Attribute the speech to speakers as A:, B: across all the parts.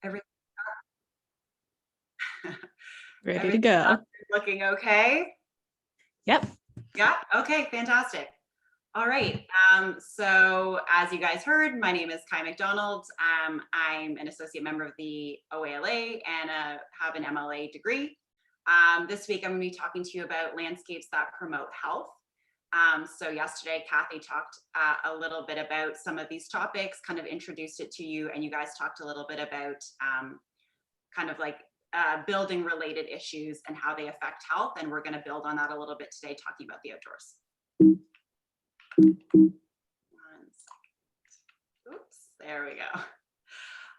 A: Every,
B: Ready to go.
A: looking okay?
B: Yep.
A: Yeah, okay, fantastic. All right, so as you guys heard, my name is Kaja McDonald. I'm an associate member of the OALA and have an MLA degree. This week I'm going to be talking to you about landscapes that promote health. So yesterday, Kathy talked a little bit about some of these topics, kind of introduced it to you, and you guys talked a little bit about kind of like building related issues and how they affect health. And we're going to build on that a little bit today, talking about the outdoors. 1 second. Oops, there we go.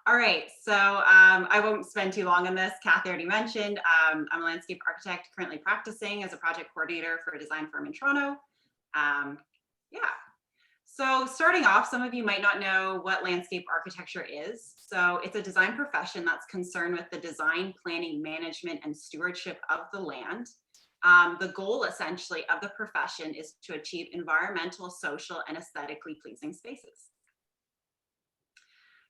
A: All right, so I won't spend too long on this. Kathy already mentioned, I'm a landscape architect currently practicing as a project coordinator for a design firm in Toronto. Yeah, so starting off, some of you might not know what landscape architecture is. So it's a design profession that's concerned with the design, planning, management, and stewardship of the land. The goal essentially of the profession is to achieve environmental, social, and aesthetically pleasing spaces.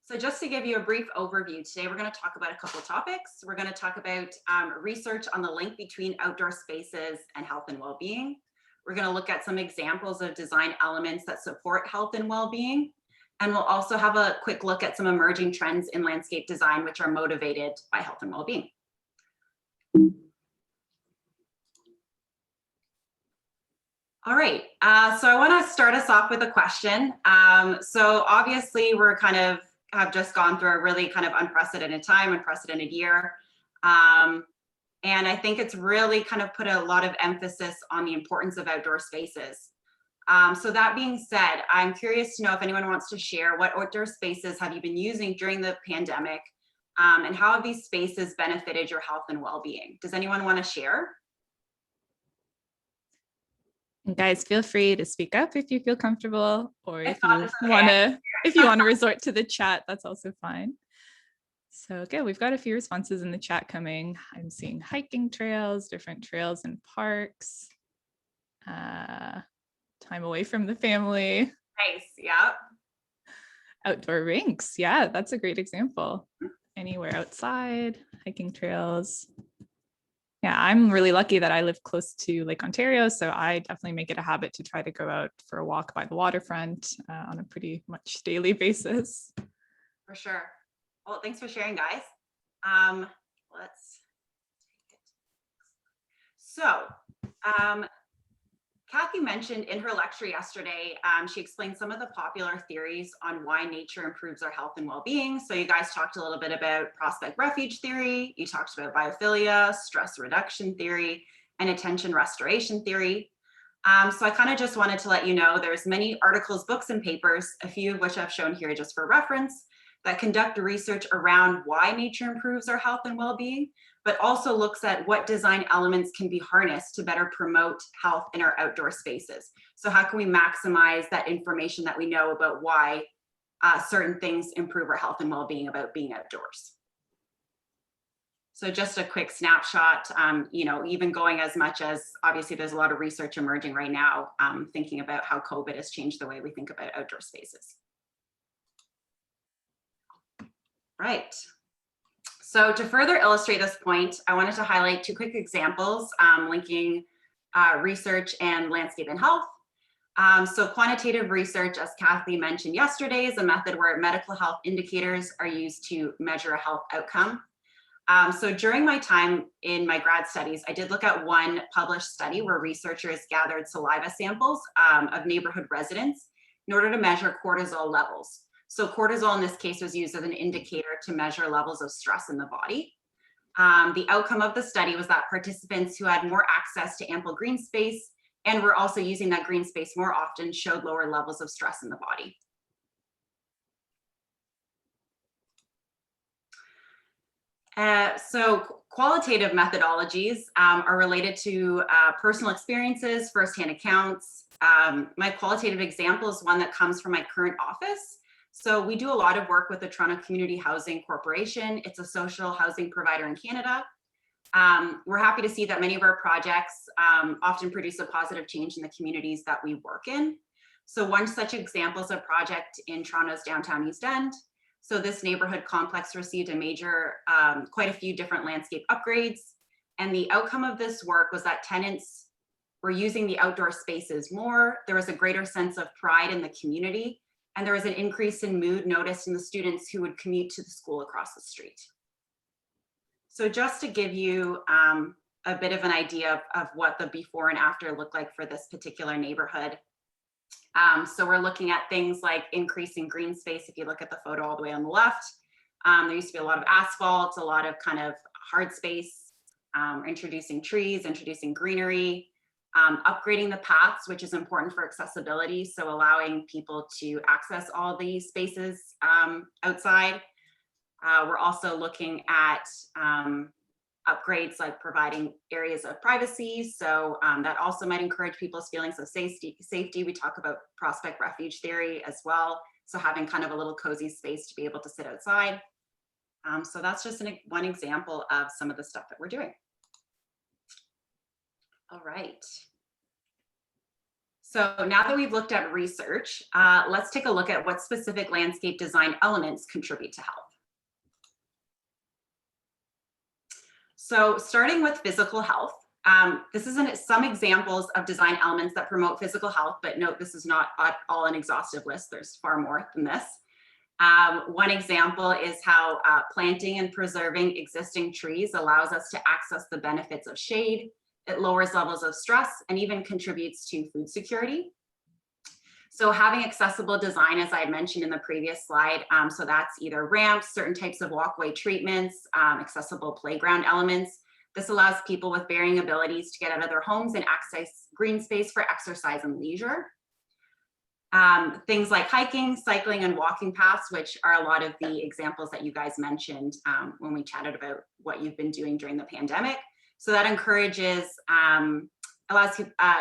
A: So just to give you a brief overview, today we're going to talk about a couple of topics. We're going to talk about research on the link between outdoor spaces and health and well-being. We're going to look at some examples of design elements that support health and well-being. And we'll also have a quick look at some emerging trends in landscape design, which are motivated by health and well-being. All right, so I want to start us off with a question. So obviously we're kind of have just gone through a really kind of unprecedented time, unprecedented year. And I think it's really kind of put a lot of emphasis on the importance of outdoor spaces. So that being said, I'm curious to know if anyone wants to share what outdoor spaces have you been using during the pandemic, and how have these spaces benefited your health and well-being? Does anyone want to share?
B: And guys, feel free to speak up if you feel comfortable, or if you want to resort to the chat, that's also fine. So okay, we've got a few responses in the chat coming. I'm seeing hiking trails, different trails and parks, time away from the family.
A: Nice, yeah.
B: Outdoor rinks, yeah, that's a great example. Anywhere outside, hiking trails. Yeah, I'm really lucky that I live close to Lake Ontario, so I definitely make it a habit to try to go out for a walk by the waterfront on a pretty much daily basis.
A: For sure. Well, thanks for sharing, guys. Let's take it. So, Kathy mentioned in her lecture yesterday, she explained some of the popular theories on why nature improves our health and well-being. So you guys talked a little bit about prospect refuge theory. You talked about biophilia, stress reduction theory, and attention restoration theory. So I kind of just wanted to let you know there's many articles, books, and papers, a few of which I've shown here just for reference, that conduct research around why nature improves our health and well-being, but also looks at what design elements can be harnessed to better promote health in our outdoor spaces. So how can we maximize that information that we know about why certain things improve our health and well-being about being outdoors? So just a quick snapshot, you know, even going as much as, obviously there's a lot of research emerging right now, thinking about how COVID has changed the way we think about outdoor spaces. Right. So to further illustrate this point, I wanted to highlight two quick examples linking research and landscape and health. So quantitative research, as Kathy mentioned yesterday, is a method where medical health indicators are used to measure a health outcome. So during my time in my grad studies, I did look at one published study where researchers gathered saliva samples of neighborhood residents in order to measure cortisol levels. So cortisol in this case was used as an indicator to measure levels of stress in the body. The outcome of the study was that participants who had more access to ample green space and were also using that green space more often showed lower levels of stress in the body. So qualitative methodologies are related to personal experiences, firsthand accounts. My qualitative example is one that comes from my current office. So we do a lot of work with the Toronto Community Housing Corporation. It's a social housing provider in Canada. We're happy to see that many of our projects often produce a positive change in the communities that we work in. So one such example is a project in Toronto's downtown East End. So this neighborhood complex received a major, quite a few different landscape upgrades. And the outcome of this work was that tenants were using the outdoor spaces more. There was a greater sense of pride in the community, and there was an increase in mood noticed in the students who would commute to the school across the street. So just to give you a bit of an idea of what the before and after looked like for this particular neighborhood. So we're looking at things like increasing green space. If you look at the photo all the way on the left, there used to be a lot of asphalt, a lot of kind of hard space, introducing trees, introducing greenery, upgrading the paths, which is important for accessibility. So allowing people to access all these spaces outside. We're also looking at upgrades like providing areas of privacy. So that also might encourage people's feelings of safety. We talk about prospect refuge theory as well. So having kind of a little cozy space to be able to sit outside. So that's just one example of some of the stuff that we're doing. All right. So now that we've looked at research, let's take a look at what specific landscape design elements contribute to health. So starting with physical health, this is some examples of design elements that promote physical health, but note this is not at all an exhaustive list. There's far more than this. One example is how planting and preserving existing trees allows us to access the benefits of shade. It lowers levels of stress and even contributes to food security. So having accessible design, as I had mentioned in the previous slide, so that's either ramps, certain types of walkway treatments, accessible playground elements. This allows people with varying abilities to get out of their homes and access green space for exercise and leisure. Things like hiking, cycling, and walking paths, which are a lot of the examples that you guys mentioned when we chatted about what you've been doing during the pandemic. So that encourages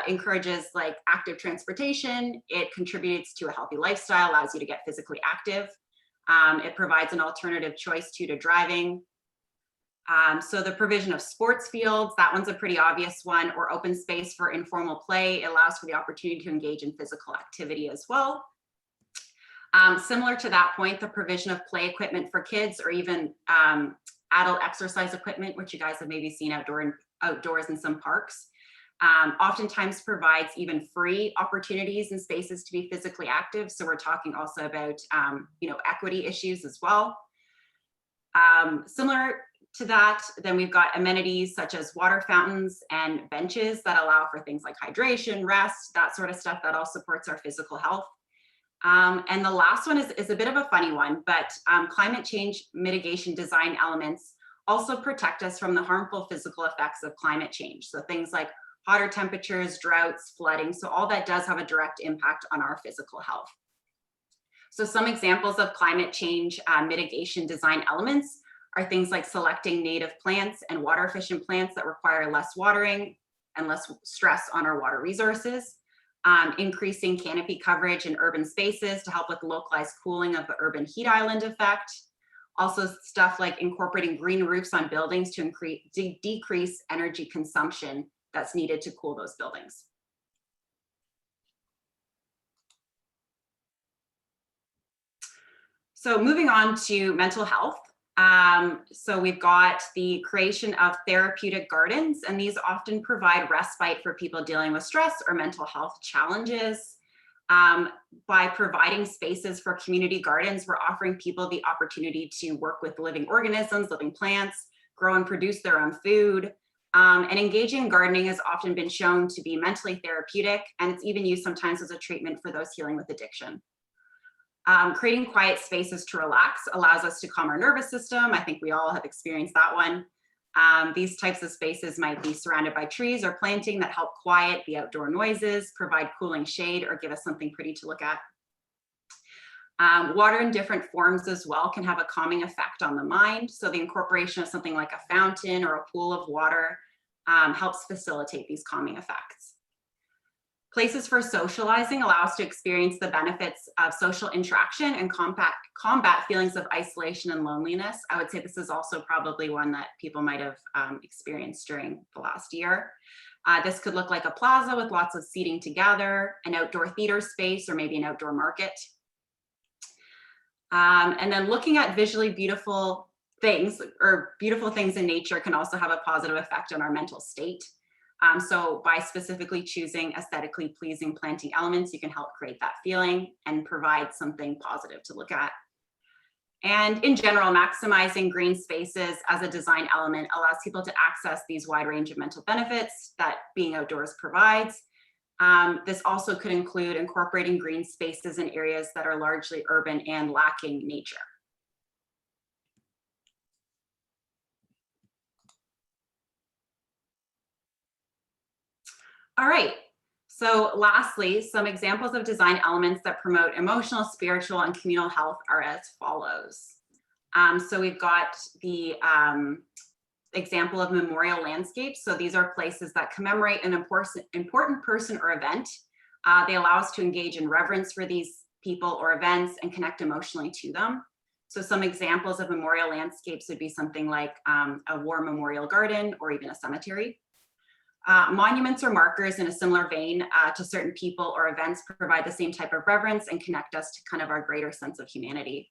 A: encourages like active transportation. It contributes to a healthy lifestyle, allows you to get physically active. It provides an alternative choice to driving. So the provision of sports fields, that one's a pretty obvious one, or open space for informal play. It allows for the opportunity to engage in physical activity as well. Similar to that point, the provision of play equipment for kids, or even adult exercise equipment, which you guys have maybe seen outdoors in some parks, oftentimes provides even free opportunities and spaces to be physically active. So we're talking also about equity issues as well. Similar to that, then we've got amenities such as water fountains and benches that allow for things like hydration, rest, that sort of stuff that all supports our physical health. And the last one is a bit of a funny one, but climate change mitigation design elements also protect us from the harmful physical effects of climate change. So things like hotter temperatures, droughts, flooding. So all that does have a direct impact on our physical health. So some examples of climate change mitigation design elements are things like selecting native plants and water efficient plants that require less watering and less stress on our water resources. Increasing canopy coverage in urban spaces to help with localized cooling of the urban heat island effect. Also stuff like incorporating green roofs on buildings to decrease energy consumption that's needed to cool those buildings. So moving on to mental health. So we've got the creation of therapeutic gardens, and these often provide respite for people dealing with stress or mental health challenges. By providing spaces for community gardens, we're offering people the opportunity to work with living organisms, living plants, grow and produce their own food. And engaging in gardening has often been shown to be mentally therapeutic, and it's even used sometimes as a treatment for those healing with addiction. Creating quiet spaces to relax allows us to calm our nervous system. I think we all have experienced that one. These types of spaces might be surrounded by trees or planting that help quiet the outdoor noises, provide cooling shade, or give us something pretty to look at. Water in different forms as well can have a calming effect on the mind. So the incorporation of something like a fountain or a pool of water helps facilitate these calming effects. Places for socializing allow us to experience the benefits of social interaction and combat feelings of isolation and loneliness. I would say this is also probably one that people might have experienced during the last year. This could look like a plaza with lots of seating together, an outdoor theater space, or maybe an outdoor market. And then looking at visually beautiful things or beautiful things in nature can also have a positive effect on our mental state. So by specifically choosing aesthetically pleasing planting elements, you can help create that feeling and provide something positive to look at. And in general, maximizing green spaces as a design element allows people to access these wide range of mental benefits that being outdoors provides. This also could include incorporating green spaces in areas that are largely urban and lacking nature. All right, so lastly, some examples of design elements that promote emotional, spiritual, and communal health are as follows. So we've got the example of memorial landscapes. So these are places that commemorate an important person or event. They allow us to engage in reverence for these people or events and connect emotionally to them. So some examples of memorial landscapes would be something like a war memorial garden or even a cemetery. Monuments or markers in a similar vein to certain people or events provide the same type of reverence and connect us to kind of our greater sense of humanity.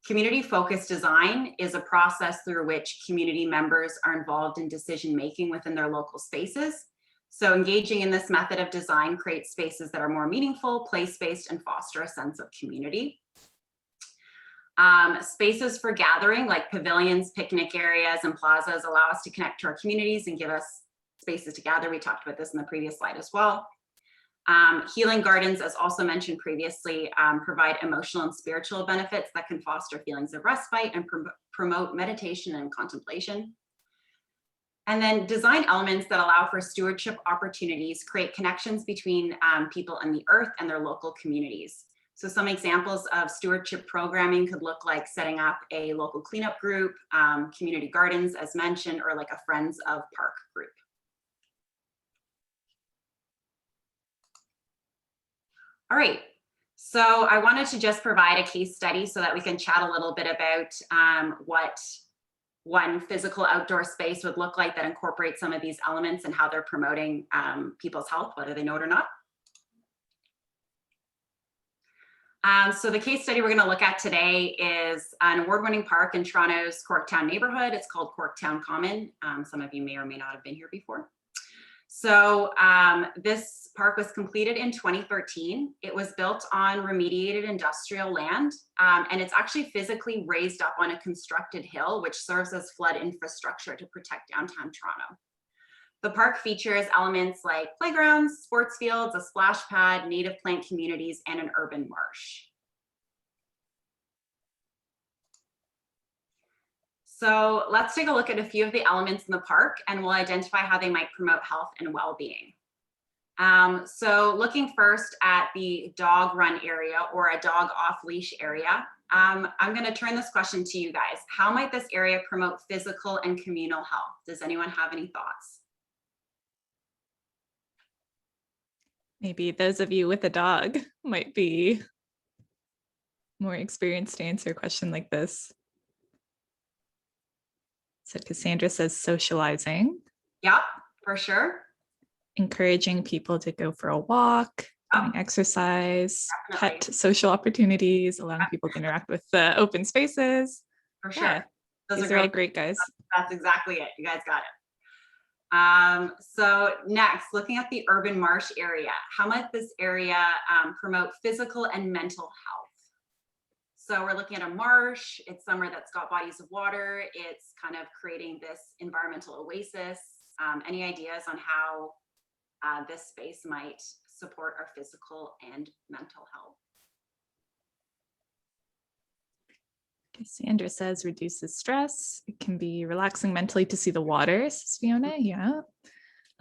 A: Community-focused design is a process through which community members are involved in decision-making within their local spaces. So engaging in this method of design creates spaces that are more meaningful, place-based, and foster a sense of community. Spaces for gathering like pavilions, picnic areas, and plazas allow us to connect to our communities and give us spaces to gather. We talked about this in the previous slide as well. Healing gardens, as also mentioned previously, provide emotional and spiritual benefits that can foster feelings of respite and promote meditation and contemplation. And then design elements that allow for stewardship opportunities create connections between people and the earth and their local communities. So some examples of stewardship programming could look like setting up a local cleanup group, community gardens, as mentioned, or like a Friends of Park group. All right, so I wanted to just provide a case study so that we can chat a little bit about what one physical outdoor space would look like that incorporates some of these elements and how they're promoting people's health, whether they know it or not. So the case study we're going to look at today is an award-winning park in Toronto's Corktown neighborhood. It's called Corktown Common. Some of you may or may not have been here before. So this park was completed in 2013. It was built on remediated industrial land, and it's actually physically raised up on a constructed hill, which serves as flood infrastructure to protect downtown Toronto. The park features elements like playgrounds, sports fields, a splash pad, native plant communities, and an urban marsh. So let's take a look at a few of the elements in the park and we'll identify how they might promote health and well-being. So looking first at the dog run area or a dog off-leash area, I'm going to turn this question to you guys. How might this area promote physical and communal health? Does anyone have any thoughts?
B: Maybe those of you with a dog might be more experienced to answer a question like this. So Cassandra says socializing.
A: Yep, for sure.
B: Encouraging people to go for a walk, getting exercise,
A: Definitely.
B: pet social opportunities, allowing people to interact with the open spaces.
A: For sure.
B: Yeah, these are all great, guys.
A: That's exactly it. You guys got it. So next, looking at the urban marsh area, how might this area promote physical and mental health? So we're looking at a marsh. It's somewhere that's got bodies of water. It's kind of creating this environmental oasis. Any ideas on how this space might support our physical and mental health?
B: Cassandra says reduces stress. It can be relaxing mentally to see the water, says Fiona. Yeah.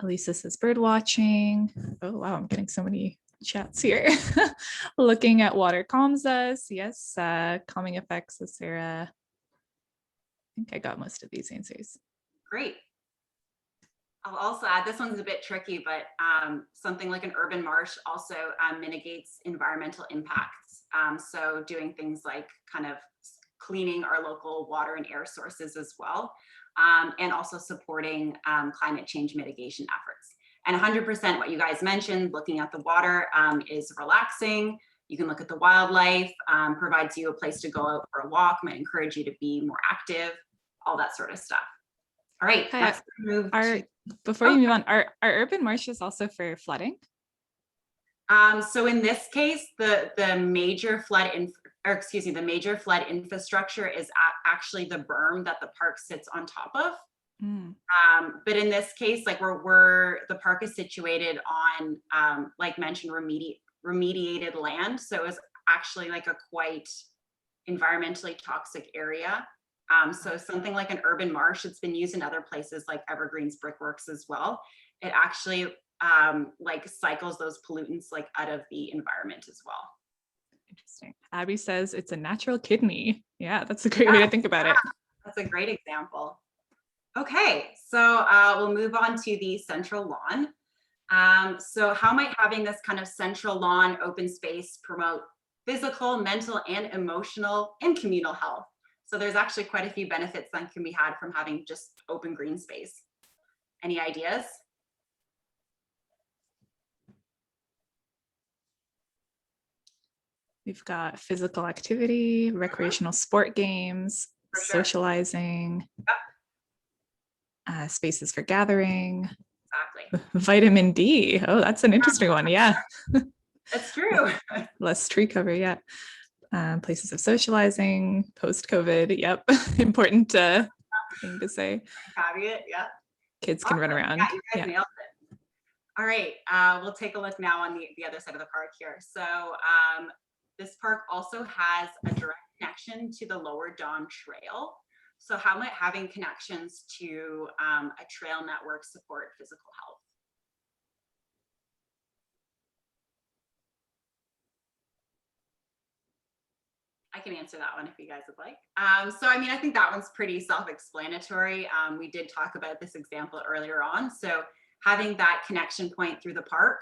B: Elisa says bird watching. Oh, wow. I'm getting so many chats here. Looking at water calms us. Yes. Calming effects, says Sarah. I think I got most of these answers.
A: Great. I'll also add, this one's a bit tricky, but something like an urban marsh also mitigates environmental impacts. So doing things like kind of cleaning our local water and air sources as well, and also supporting climate change mitigation efforts. And 100% what you guys mentioned, looking at the water is relaxing. You can look at the wildlife, provides you a place to go out for a walk, might encourage you to be more active, all that sort of stuff. All right,
B: Kaja,
A: let's move to,
B: before you move on, are urban marshes also for flooding?
A: so in this case, the major flood the major flood infrastructure is actually the berm that the park sits on top of. But in this case, like the park is situated on, like mentioned, remediated land. So it's actually like a quite environmentally toxic area. So something like an urban marsh, it's been used in other places like Evergreen's Brickworks as well. It actually like cycles those pollutants like out of the environment as well.
B: Interesting. Abby says it's a natural kidney. Yeah, that's a great way to think about it.
A: That's a great example. Okay, so we'll move on to the central lawn. So how might having this kind of central lawn open space promote physical, mental, and emotional and communal health? So there's actually quite a few benefits that can be had from having just open green space. Any ideas?
B: We've got physical activity, recreational sport games,
A: For sure.
B: socializing, spaces for gathering,
A: Exactly.
B: vitamin D. Oh, that's an interesting one. Yeah.
A: That's true.
B: Less tree cover. Yeah. Places of socializing post-COVID. Yep. Important thing to say.
A: Caveat, yeah.
B: Kids can run around.
A: Yeah, you guys nailed it. All right, we'll take a look now on the other side of the park here. So this park also has a direct connection to the Lower Don Trail. So how might having connections to a trail network support physical health? I can answer that one if you guys would like. So I mean, I think that one's pretty self-explanatory. We did talk about this example earlier on. So having that connection point through the park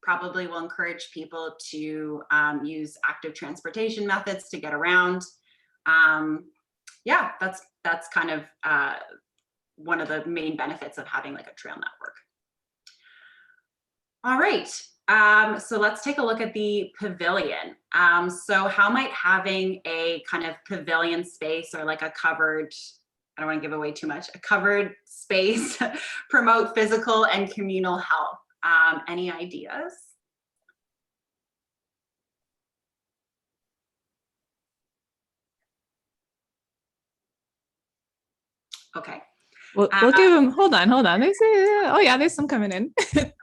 A: probably will encourage people to use active transportation methods to get around. Yeah, that's kind of one of the main benefits of having like a trail network. All right, so let's take a look at the pavilion. So how might having a kind of pavilion space or like a covered, I don't want to give away too much, a covered space promote physical and communal health? Any ideas? Okay.
B: We'll give them, hold on. They say, oh yeah, there's some coming in.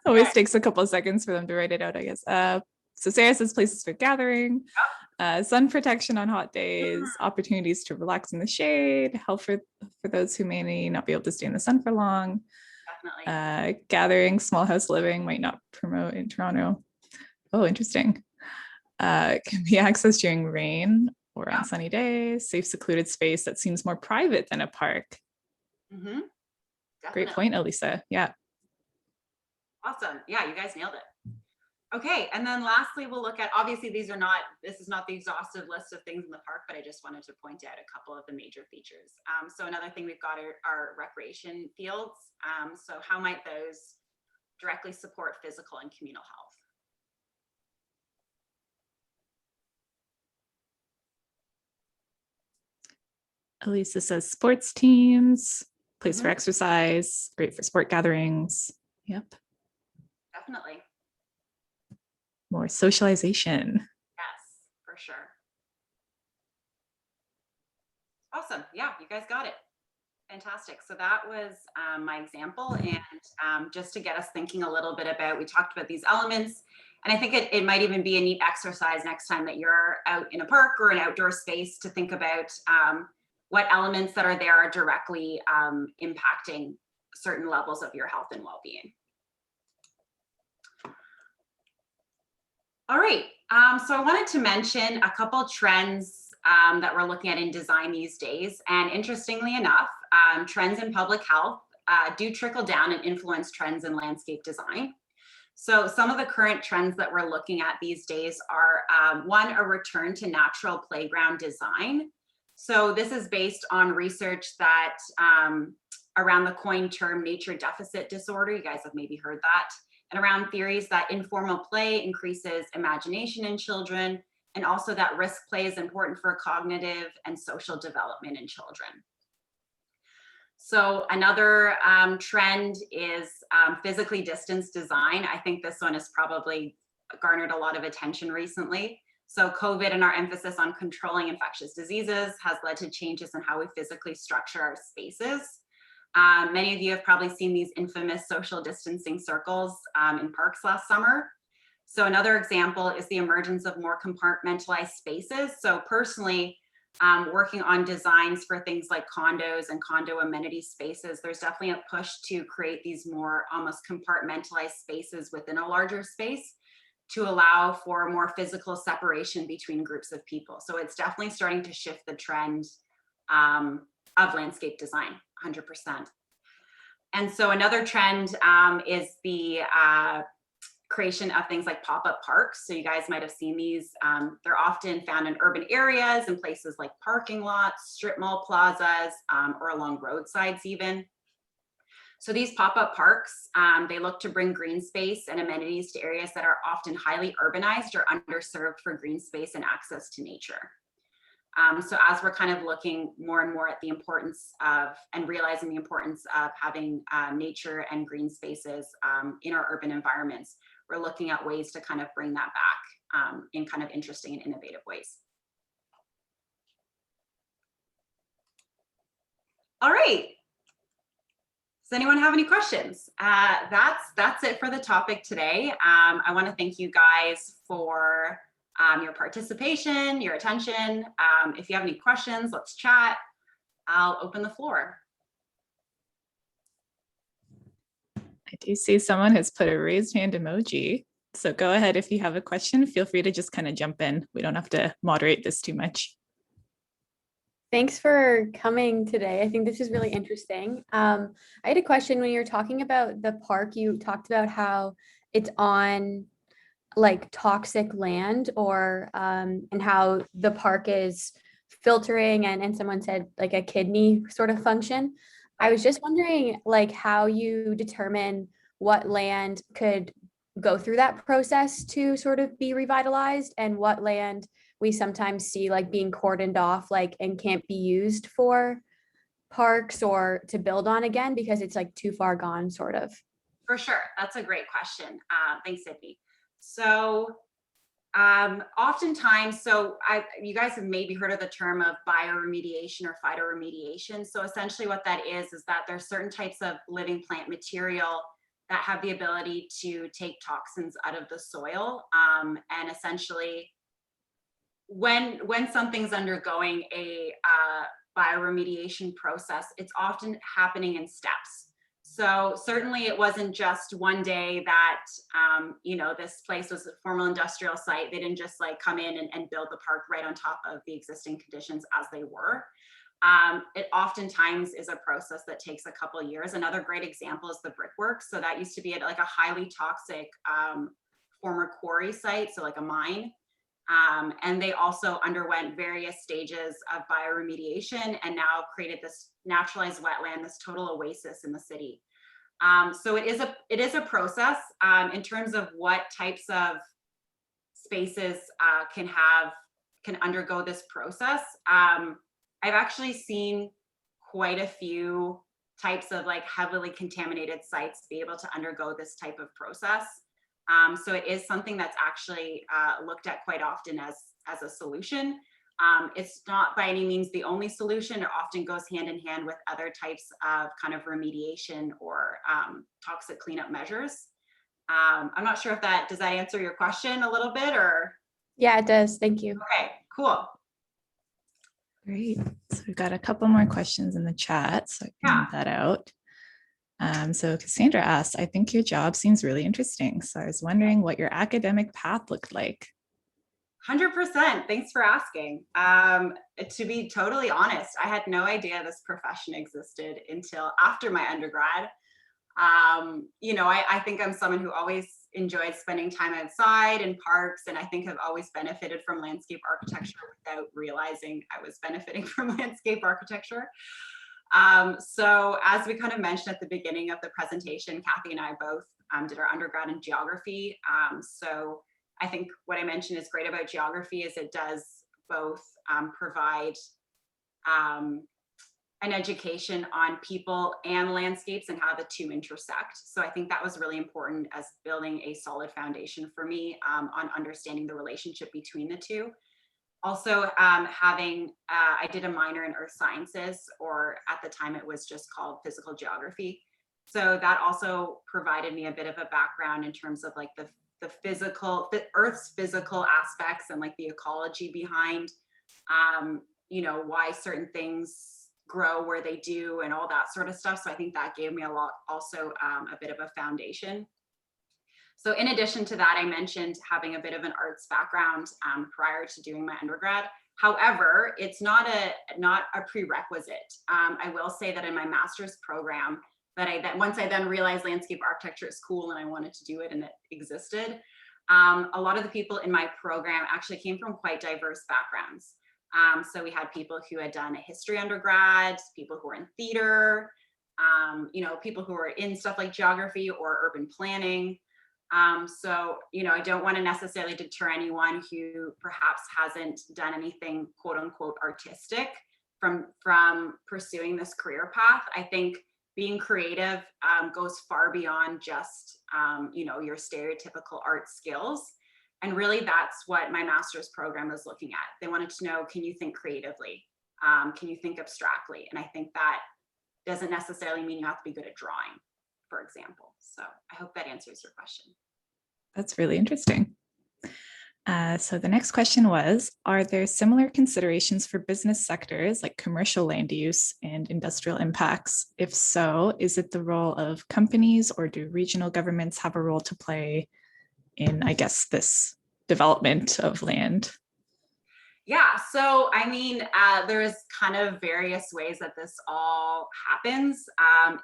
B: Always takes a couple of seconds for them to write it out, I guess. So Sarah says places for gathering, sun protection on hot days, opportunities to relax in the shade, help for those who may not be able to stay in the sun for long.
A: Definitely.
B: Gathering, small house living might not promote in Toronto. Oh, interesting. Can be accessed during rain or on sunny days, safe, secluded space that seems more private than a park.
A: Mm-hmm.
B: Great point, Elisa. Yeah.
A: Awesome. Yeah, you guys nailed it. Okay, and then lastly, we'll look at, obviously this is not the exhaustive list of things in the park, but I just wanted to point out a couple of the major features. So another thing we've got are recreation fields. So how might those directly support physical and communal health?
B: Elisa says sports teams, place for exercise, great for sport gatherings. Yep.
A: Definitely.
B: More socialization.
A: Yes, for sure. Awesome. Yeah, you guys got it. Fantastic. So that was my example. And just to get us thinking a little bit about, we talked about these elements, and I think it might even be a neat exercise next time that you're out in a park or an outdoor space to think about what elements that are there are directly impacting certain levels of your health and well-being. All right, so I wanted to mention a couple trends that we're looking at in design these days. And interestingly enough, trends in public health do trickle down and influence trends in landscape design. So some of the current trends that we're looking at these days are one, a return to natural playground design. So this is based on research that around the coined term nature deficit disorder. You guys have maybe heard that. and around theories that informal play increases imagination in children, and also that risk play is important for cognitive and social development in children. So another trend is physically distanced design. I think this one has probably garnered a lot of attention recently. So COVID and our emphasis on controlling infectious diseases has led to changes in how we physically structure our spaces. Many of you have probably seen these infamous social distancing circles in parks last summer. So another example is the emergence of more compartmentalized spaces. So personally, working on designs for things like condos and condo amenity spaces, there's definitely a push to create these more almost compartmentalized spaces within a larger space to allow for more physical separation between groups of people. So it's definitely starting to shift the trend of landscape design, 100%. And so another trend is the creation of things like pop-up parks. So you guys might have seen these. They're often found in urban areas and places like parking lots, strip mall plazas, or along roadsides even. So these pop-up parks, they look to bring green space and amenities to areas that are often highly urbanized or underserved for green space and access to nature. So as we're kind of looking more and more at the importance of and realizing the importance of having nature and green spaces in our urban environments, we're looking at ways to kind of bring that back in kind of interesting and innovative ways. All right. Does anyone have any questions? That's it for the topic today. I want to thank you guys for your participation, your attention. If you have any questions, let's chat. I'll open the floor.
B: I do see someone has put a raised hand emoji. So go ahead if you have a question. Feel free to just kind of jump in. We don't have to moderate this too much.
C: Thanks for coming today. I think this is really interesting. I had a question. When you were talking about the park, you talked about how it's on like toxic land, or and how the park is filtering and someone said like a kidney sort of function. I was just wondering like how you determine what land could go through that process to sort of be revitalized, and what land we sometimes see like being cordoned off like and can't be used for parks or to build on again because it's like too far gone sort of.
A: For sure. That's a great question. Thanks, Sydney. So oftentimes, you guys have maybe heard of the term of bioremediation or phytoremediation. So essentially what that is that there's certain types of living plant material that have the ability to take toxins out of the soil. And essentially when something's undergoing a bioremediation process, it's often happening in steps. So certainly it wasn't just one day that, this place was a formal industrial site. They didn't just like come in and build the park right on top of the existing conditions as they were. It oftentimes is a process that takes a couple of years. Another great example is the brickworks. So that used to be at like a highly toxic former quarry site, so like a mine. And they also underwent various stages of bioremediation and now created this naturalized wetland, this total oasis in the city. So it is a process in terms of what types of spaces can undergo this process. I've actually seen quite a few types of like heavily contaminated sites be able to undergo this type of process. So it is something that's actually looked at quite often as a solution. It's not by any means the only solution. It often goes hand in hand with other types of kind of remediation or toxic cleanup measures. I'm not sure if does that answer your question a little bit or?
C: Yeah, it does. Thank you.
A: Okay, cool.
B: Great. So we've got a couple more questions in the chat, so I can read that out. So Cassandra asked, I think your job seems really interesting. So I was wondering what your academic path looked like.
A: 100%. Thanks for asking. To be totally honest, I had no idea this profession existed until after my undergrad. I think I'm someone who always enjoyed spending time outside in parks, and I think I've always benefited from landscape architecture without realizing I was benefiting from landscape architecture. So as we kind of mentioned at the beginning of the presentation, Kathy and I both did our undergrad in geography. So I think what I mentioned is great about geography is it does both provide an education on people and landscapes and how the two intersect. So I think that was really important as building a solid foundation for me on understanding the relationship between the two. Also I did a minor in earth sciences, or at the time it was just called physical geography. So that also provided me a bit of a background in terms of like the Earth's physical aspects and like the ecology behind, why certain things grow where they do and all that sort of stuff. So I think that gave me a lot, also a bit of a foundation. So in addition to that, I mentioned having a bit of an arts background prior to doing my undergrad. However, it's not a prerequisite. I will say that in my master's program, that once I then realized landscape architecture is cool and I wanted to do it and it existed, a lot of the people in my program actually came from quite diverse backgrounds. So we had people who had done a history undergrad, people who were in theater, people who were in stuff like geography or urban planning. So, I don't want to necessarily deter anyone who perhaps hasn't done anything quote unquote artistic from pursuing this career path. I think being creative goes far beyond just, your stereotypical art skills. And really that's what my master's program is looking at. They wanted to know, can you think creatively? Can you think abstractly? And I think that doesn't necessarily mean you have to be good at drawing, for example. So I hope that answers your question.
B: That's really interesting. So the next question was, are there similar considerations for business sectors like commercial land use and industrial impacts? If so, is it the role of companies, or do regional governments have a role to play in, I guess, this development of land?
A: Yeah, so I mean, there's kind of various ways that this all happens.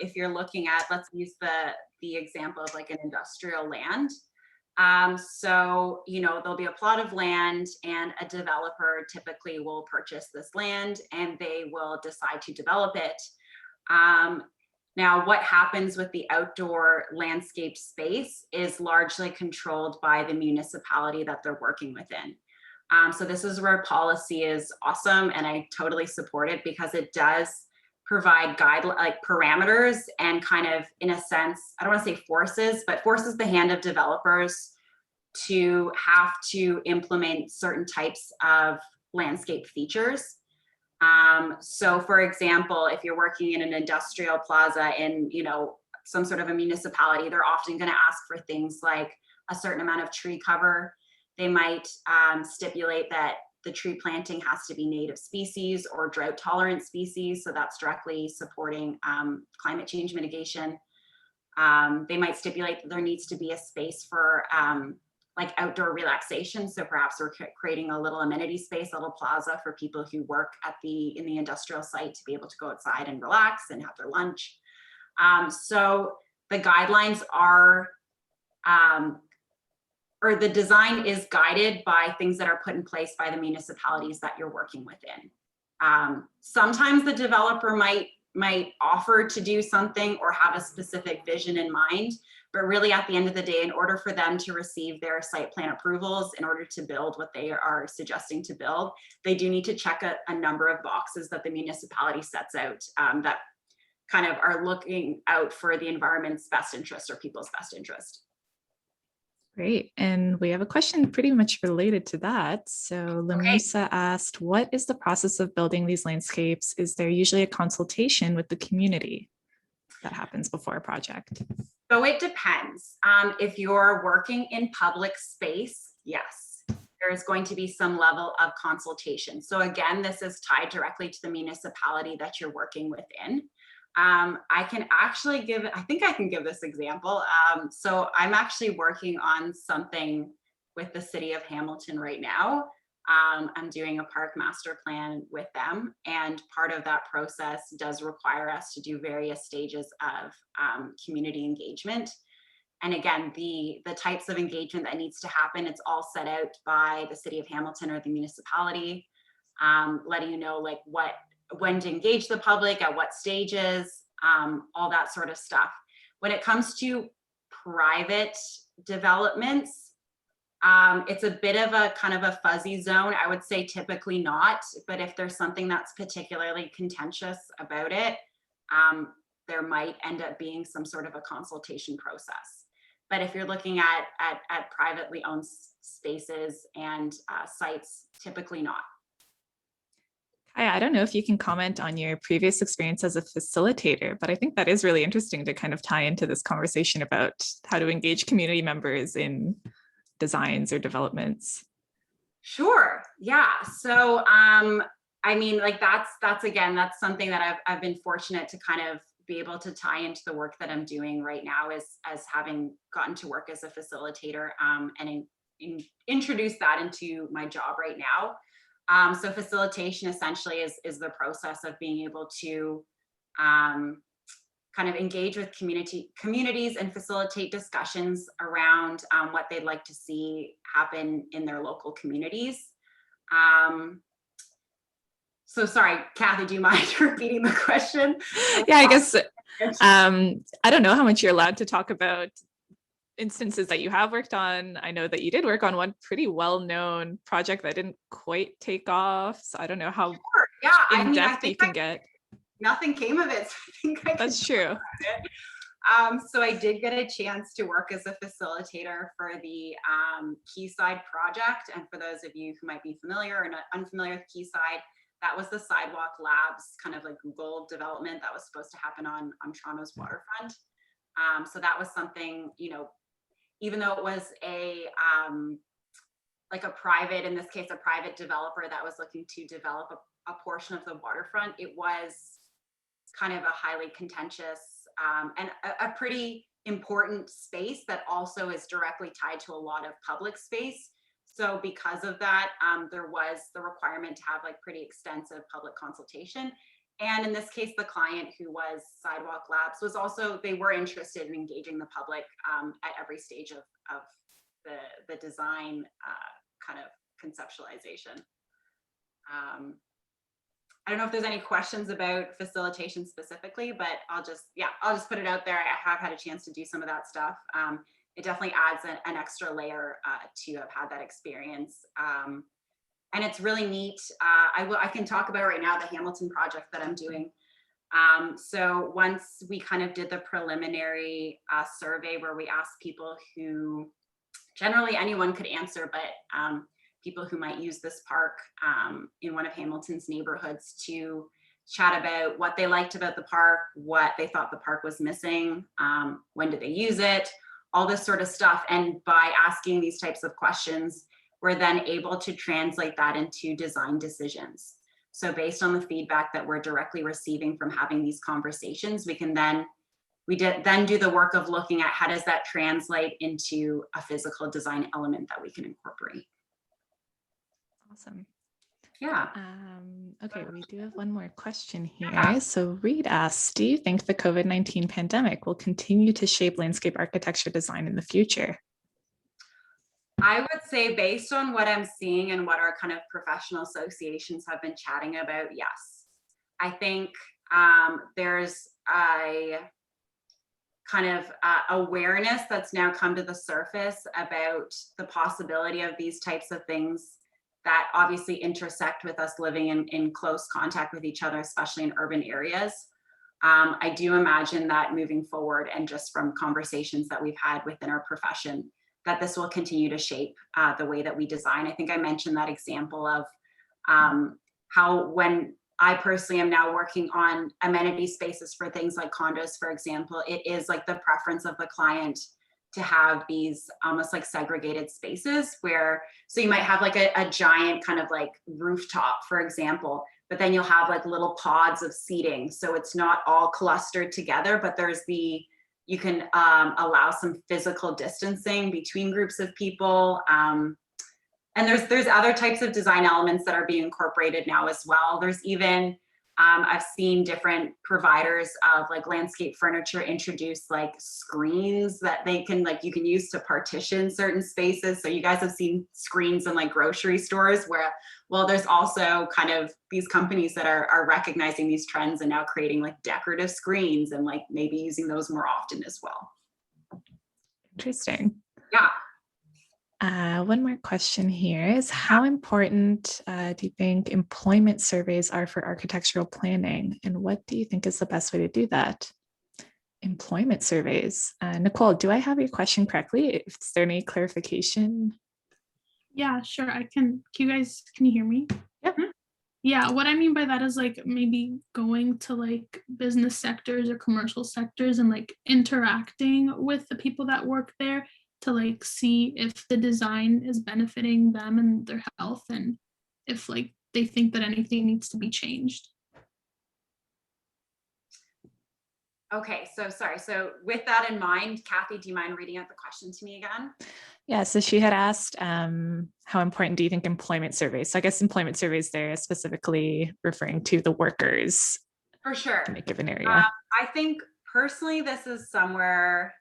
A: If you're looking at, let's use the example of like an industrial land. So, there'll be a plot of land and a developer typically will purchase this land and they will decide to develop it. Now, what happens with the outdoor landscape space is largely controlled by the municipality that they're working within. So this is where policy is awesome, and I totally support it because it does provide parameters and kind of, in a sense, I don't want to say forces the hand of developers to have to implement certain types of landscape features. So for example, if you're working in an industrial plaza in, some sort of a municipality, they're often going to ask for things like a certain amount of tree cover. They might stipulate that the tree planting has to be native species or drought tolerant species. So that's directly supporting climate change mitigation. They might stipulate that there needs to be a space for like outdoor relaxation. So perhaps we're creating a little amenity space, a little plaza for people who work in the industrial site to be able to go outside and relax and have their lunch. So the guidelines are, or the design is guided by things that are put in place by the municipalities that you're working within. Sometimes the developer might offer to do something or have a specific vision in mind, but really at the end of the day, in order for them to receive their site plan approvals, in order to build what they are suggesting to build, they do need to check a number of boxes that the municipality sets out that kind of are looking out for the environment's best interest or people's best interest.
B: Great. And we have a question pretty much related to that. So Lamisa asked, what is the process of building these landscapes? Is there usually a consultation with the community that happens before a project?
A: So it depends. If you're working in public space, yes, there is going to be some level of consultation. So again, this is tied directly to the municipality that you're working within. I can give this example. So I'm actually working on something with the city of Hamilton right now. I'm doing a park master plan with them, and part of that process does require us to do various stages of community engagement. And again, the types of engagement that needs to happen, it's all set out by the city of Hamilton or the municipality, letting you know like when to engage the public, at what stages, all that sort of stuff. When it comes to private developments, it's a bit of a kind of a fuzzy zone. I would say typically not, but if there's something that's particularly contentious about it, there might end up being some sort of a consultation process. But if you're looking at privately owned spaces and sites, typically not.
B: I don't know if you can comment on your previous experience as a facilitator, but I think that is really interesting to kind of tie into this conversation about how to engage community members in designs or developments.
A: Sure. Yeah. So, I mean, like that's again, that's something that I've been fortunate to kind of be able to tie into the work that I'm doing right now as having gotten to work as a facilitator, and introduce that into my job right now. So facilitation essentially is the process of being able to kind of engage with communities and facilitate discussions around what they'd like to see happen in their local communities. So sorry, Kathy, do you mind repeating the question?
B: Yeah, I guess, I don't know how much you're allowed to talk about instances that you have worked on. I know that you did work on one pretty well-known project that didn't quite take off. So I don't know how in-depth you can get.
A: Nothing came of it. So I think
B: that's true.
A: So I did get a chance to work as a facilitator for the Quayside project. And for those of you who might be familiar or not unfamiliar with Quayside, that was the Sidewalk Labs kind of like Google development that was supposed to happen on Toronto's waterfront. So that was something, you know, even though it was a like a private, in this case, a private developer that was looking to develop a portion of the waterfront, it was kind of a highly contentious and a pretty important space that also is directly tied to a lot of public space. So because of that, there was the requirement to have like pretty extensive public consultation. And in this case, the client, who was Sidewalk Labs, was also, they were interested in engaging the public at every stage of the design kind of conceptualization. I don't know if there's any questions about facilitation specifically, but I'll just put it out there. I have had a chance to do some of that stuff. It definitely adds an extra layer to have had that experience. And it's really neat. I can talk about right now the Hamilton project that I'm doing. So once we kind of did the preliminary survey where we asked people who, generally anyone could answer, but people who might use this park in one of Hamilton's neighborhoods to chat about what they liked about the park, what they thought the park was missing, when did they use it, all this sort of stuff. And by asking these types of questions, we're then able to translate that into design decisions. So based on the feedback that we're directly receiving from having these conversations, we can then do the work of looking at how does that translate into a physical design element that we can incorporate.
B: Awesome.
A: Yeah.
B: Okay, we do have one more question here. So Reed asks, do you think the COVID-19 pandemic will continue to shape landscape architecture design in the future?
A: I would say, based on what I'm seeing and what our kind of professional associations have been chatting about, yes. I think there's a kind of awareness that's now come to the surface about the possibility of these types of things that obviously intersect with us living in close contact with each other, especially in urban areas. I do imagine that moving forward, and just from conversations that we've had within our profession, that this will continue to shape the way that we design. I think I mentioned that example of how when I personally am now working on amenity spaces for things like condos, for example, it is like the preference of the client to have these almost like segregated spaces where, so you might have like a giant kind of like rooftop, for example, but then you'll have like little pods of seating. So it's not all clustered together, but you can allow some physical distancing between groups of people. And there's other types of design elements that are being incorporated now as well. There's even, I've seen different providers of like landscape furniture introduce like screens that you can use to partition certain spaces. So you guys have seen screens in like grocery stores where, well, there's also kind of these companies that are recognizing these trends and now creating like decorative screens and like maybe using those more often as well.
B: Interesting.
A: Yeah.
B: One more question here is, how important do you think employment surveys are for architectural planning? And what do you think is the best way to do that? Employment surveys. Nicole, do I have your question correctly? Is there any clarification?
D: Yeah, sure. Can you hear me?
B: Yep.
D: Yeah, what I mean by that is like maybe going to like business sectors or commercial sectors and like interacting with the people that work there to like see if the design is benefiting them and their health, and if like they think that anything needs to be changed.
A: Okay, so sorry. So with that in mind, Kathy, do you mind reading out the question to me again?
B: Yeah, so she had asked, how important do you think employment surveys? So I guess employment surveys there is specifically referring to the workers.
A: For sure.
B: In a given area.
A: I think personally, this is somewhere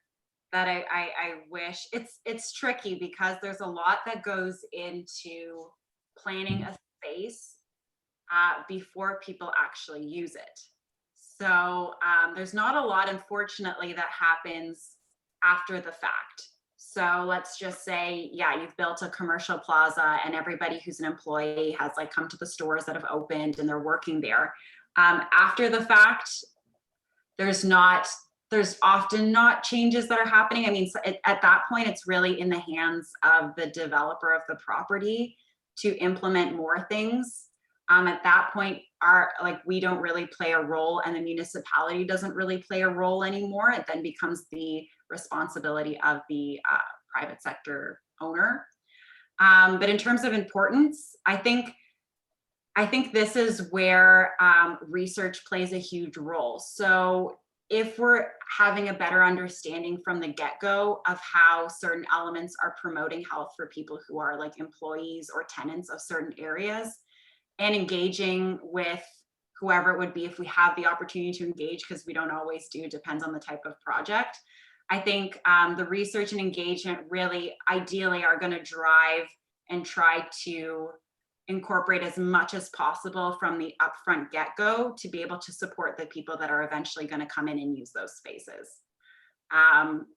A: that I wish it's tricky, because there's a lot that goes into planning a space before people actually use it. So there's not a lot, unfortunately, that happens after the fact. So let's just say, yeah, you've built a commercial plaza and everybody who's an employee has like come to the stores that have opened and they're working there. After the fact, there's often not changes that are happening. I mean, at that point, it's really in the hands of the developer of the property to implement more things. At that point, we don't really play a role, and the municipality doesn't really play a role anymore. It then becomes the responsibility of the private sector owner. But in terms of importance, I think this is where research plays a huge role. So if we're having a better understanding from the get-go of how certain elements are promoting health for people who are like employees or tenants of certain areas, and engaging with whoever it would be, if we have the opportunity to engage, because we don't always do, depends on the type of project. I think the research and engagement really ideally are going to drive and try to incorporate as much as possible from the upfront get-go to be able to support the people that are eventually going to come in and use those spaces.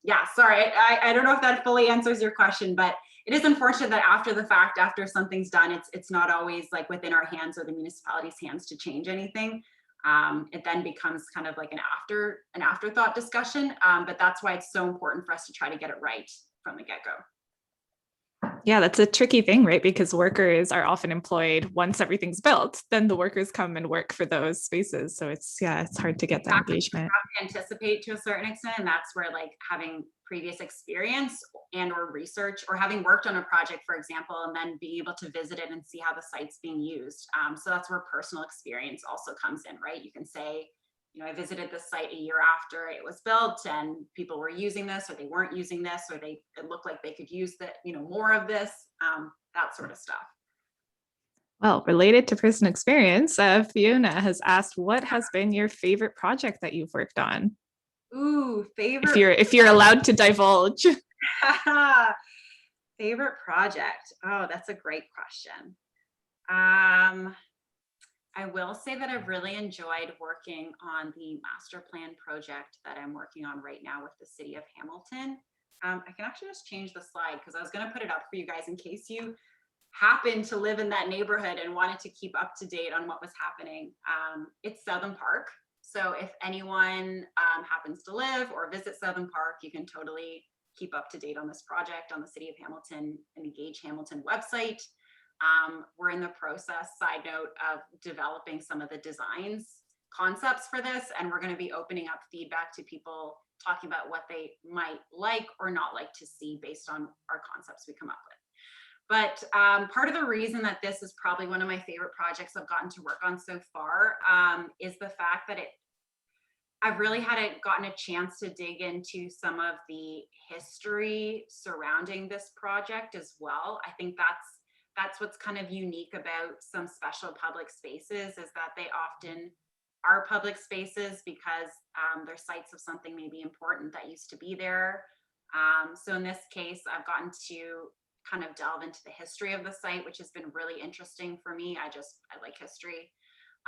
A: Yeah, sorry, I don't know if that fully answers your question, but it is unfortunate that after the fact, after something's done, it's not always like within our hands or the municipality's hands to change anything. It then becomes kind of like an afterthought discussion, but that's why it's so important for us to try to get it right from the get-go.
B: Yeah, that's a tricky thing, right? Because workers are often employed once everything's built, then the workers come and work for those spaces. So it's hard to get that engagement.
A: You have to anticipate to a certain extent, and that's where like having previous experience and or research, or having worked on a project, for example, and then being able to visit it and see how the site's being used. So that's where personal experience also comes in, right? You can say, you know, I visited this site a year after it was built and people were using this, or they weren't using this, or it looked like they could use more of this, that sort of stuff.
B: Well, related to personal experience, Fiona has asked, what has been your favorite project that you've worked on?
A: Ooh, favorite.
B: If you're allowed to divulge.
A: Favorite project. Oh, that's a great question. I will say that I've really enjoyed working on the master plan project that I'm working on right now with the city of Hamilton. I can actually just change the slide because I was going to put it up for you guys in case you happen to live in that neighborhood and wanted to keep up to date on what was happening. It's Southern Park. So if anyone happens to live or visit Southern Park, you can totally keep up to date on this project on the City of Hamilton and Engage Hamilton website. We're in the process, side note, of developing some of the designs concepts for this, and we're going to be opening up feedback to people talking about what they might like or not like to see based on our concepts we come up with. But part of the reason that this is probably one of my favorite projects I've gotten to work on so far is the fact that I've really gotten a chance to dig into some of the history surrounding this project as well. I think that's what's kind of unique about some special public spaces, is that they often are public spaces because they're sites of something maybe important that used to be there. So in this case, I've gotten to kind of delve into the history of the site, which has been really interesting for me. I like history.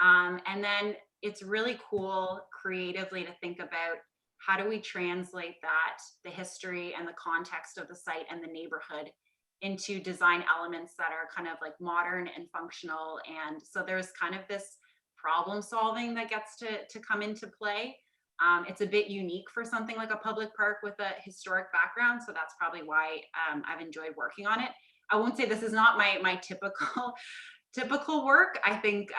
A: And then it's really cool creatively to think about how do we translate that, the history and the context of the site and the neighborhood, into design elements that are kind of like modern and functional? And so there's kind of this problem solving that gets to come into play. It's a bit unique for something like a public park with a historic background, so that's probably why I've enjoyed working on it. I won't say this is not my typical work. I think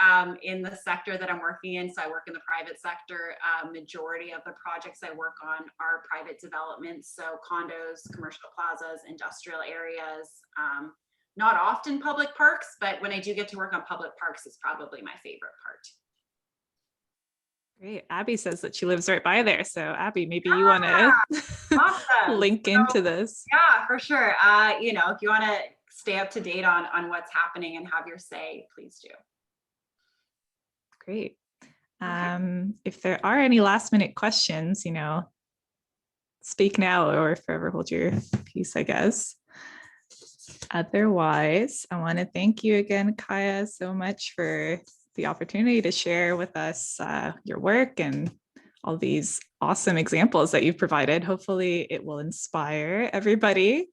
A: in the sector that I'm working in, so I work in the private sector, majority of the projects I work on are private developments, so condos, commercial plazas, industrial areas, not often public parks, but when I do get to work on public parks, it's probably my favorite part.
B: Great. Abby says that she lives right by there. So Abby, maybe you want to
A: awesome.
B: link into this.
A: Yeah, for sure. You know, if you want to stay up to date on what's happening and have your say, please do.
B: Great.
A: Okay.
B: If there are any last minute questions, you know, speak now or forever hold your peace, I guess. Otherwise, I want to thank you again, Kaja, so much for the opportunity to share with us your work and all these awesome examples that you've provided. Hopefully it will inspire everybody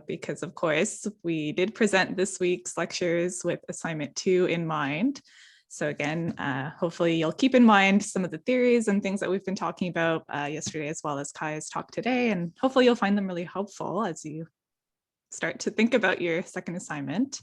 B: because of course we did present this week's lectures with assignment 2 in mind. So again, hopefully you'll keep in mind some of the theories and things that we've been talking about yesterday, as well as Kaja's talk today, and hopefully you'll find them really helpful as you start to think about your second assignment.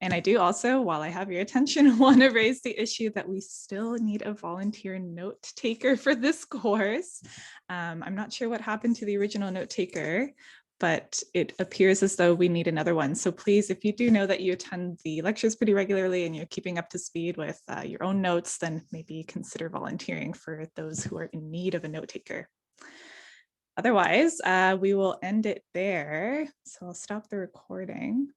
B: And I do also, while I have your attention, want to raise the issue that we still need a volunteer note taker for this course. I'm not sure what happened to the original note taker, but it appears as though we need another one. So please, if you do know that you attend the lectures pretty regularly and you're keeping up to speed with your own notes, then maybe consider volunteering for those who are in need of a note taker. Otherwise, we will end it there. So I'll stop the recording.